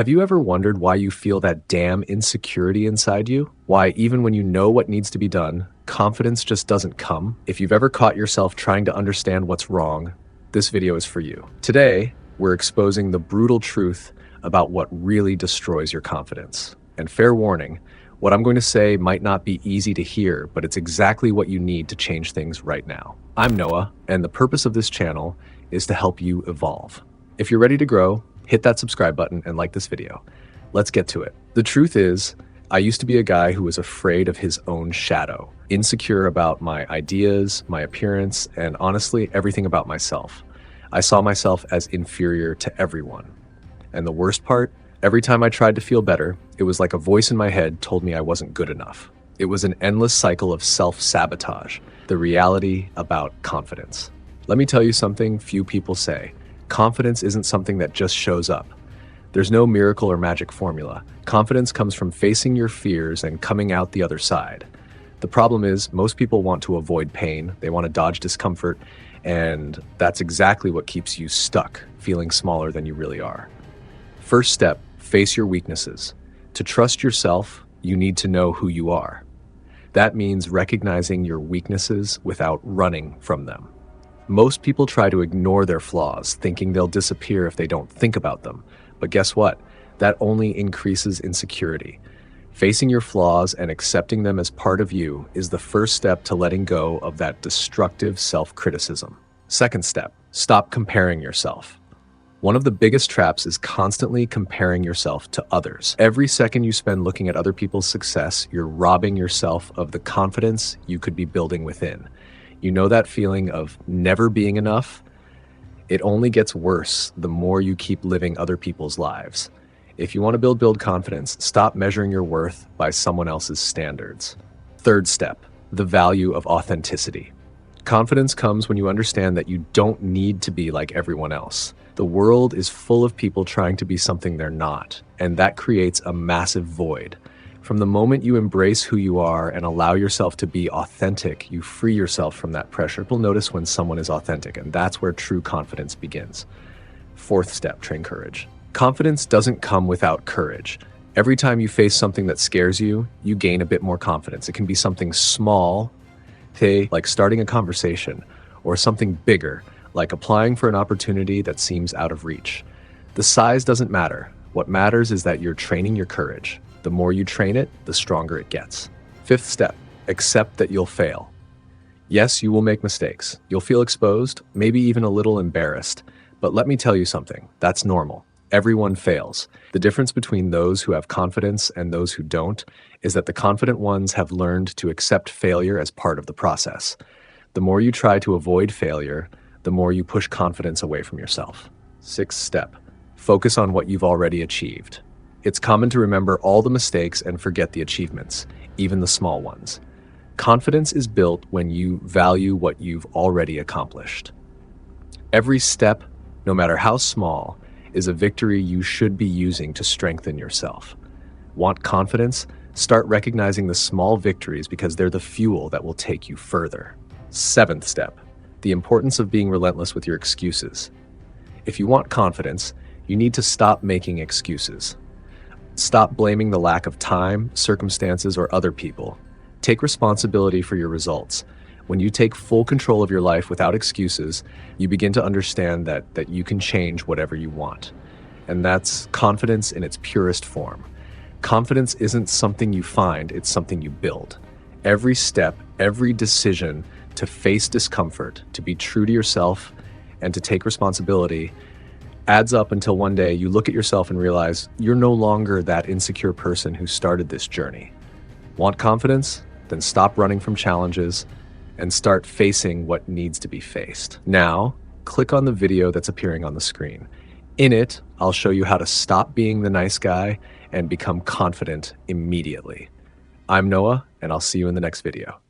Have you ever wondered why you feel that damn insecurity inside you? Why, even when you know what needs to be done, confidence just doesn't come? If you've ever caught yourself trying to understand what's wrong, this video is for you. Today, we're exposing the brutal truth about what really destroys your confidence. And fair warning, what I'm going to say might not be easy to hear, but it's exactly what you need to change things right now. I'm Noah, and the purpose of this channel is to help you evolve. If you're ready to grow, hit that subscribe button and like this video. Let's get to it. The truth is, I used to be a guy who was afraid of his own shadow, insecure about my ideas, my appearance, and honestly, everything about myself. I saw myself as inferior to everyone. And the worst part, every time I tried to feel better, it was like a voice in my head told me I wasn't good enough. It was an endless cycle of self-sabotage, the reality about confidence. Let me tell you something few people say. Confidence isn't something that just shows up. There's no miracle or magic formula. Confidence comes from facing your fears and coming out the other side. The problem is, most people want to avoid pain, they want to dodge discomfort, and that's exactly what keeps you stuck, feeling smaller than you really are. First step, face your weaknesses. To trust yourself, you need to know who you are. That means recognizing your weaknesses without running from them. Most people try to ignore their flaws, thinking they'll disappear if they don't think about them. But guess what? That only increases insecurity. Facing your flaws and accepting them as part of you is the first step to letting go of that destructive self-criticism. Second step, stop comparing yourself. One of the biggest traps is constantly comparing yourself to others. Every second you spend looking at other people's success, you're robbing yourself of the confidence you could be building within. You know that feeling of never being enough? It only gets worse the more you keep living other people's lives. If you want to build confidence, stop measuring your worth by someone else's standards. Third step, the value of authenticity. Confidence comes when you understand that you don't need to be like everyone else. The world is full of people trying to be something they're not, and that creates a massive void. From the moment you embrace who you are and allow yourself to be authentic, you free yourself from that pressure. People notice when someone is authentic, and that's where true confidence begins. Fourth step, train courage. Confidence doesn't come without courage. Every time you face something that scares you, you gain a bit more confidence. It can be something small, say, like starting a conversation, or something bigger, like applying for an opportunity that seems out of reach. The size doesn't matter. What matters is that you're training your courage. The more you train it, the stronger it gets. Fifth step, accept that you'll fail. Yes, you will make mistakes. You'll feel exposed, maybe even a little embarrassed. But let me tell you something, that's normal. Everyone fails. The difference between those who have confidence and those who don't is that the confident ones have learned to accept failure as part of the process. The more you try to avoid failure, the more you push confidence away from yourself. Sixth step, focus on what you've already achieved. It's common to remember all the mistakes and forget the achievements, even the small ones. Confidence is built when you value what you've already accomplished. Every step, no matter how small, is a victory you should be using to strengthen yourself. Want confidence? Start recognizing the small victories because they're the fuel that will take you further. Seventh step, the importance of being relentless with your excuses. If you want confidence, you need to stop making excuses. Stop blaming the lack of time, circumstances, or other people. Take responsibility for your results. When you take full control of your life without excuses, you begin to understand that you can change whatever you want. And that's confidence in its purest form. Confidence isn't something you find, it's something you build. Every step, every decision to face discomfort, to be true to yourself, and to take responsibility adds up until one day you look at yourself and realize you're no longer that insecure person who started this journey. Want confidence? Then stop running from challenges and start facing what needs to be faced. Now, click on the video that's appearing on the screen. In it, I'll show you how to stop being the nice guy and become confident immediately. I'm Noah, and I'll see you in the next video.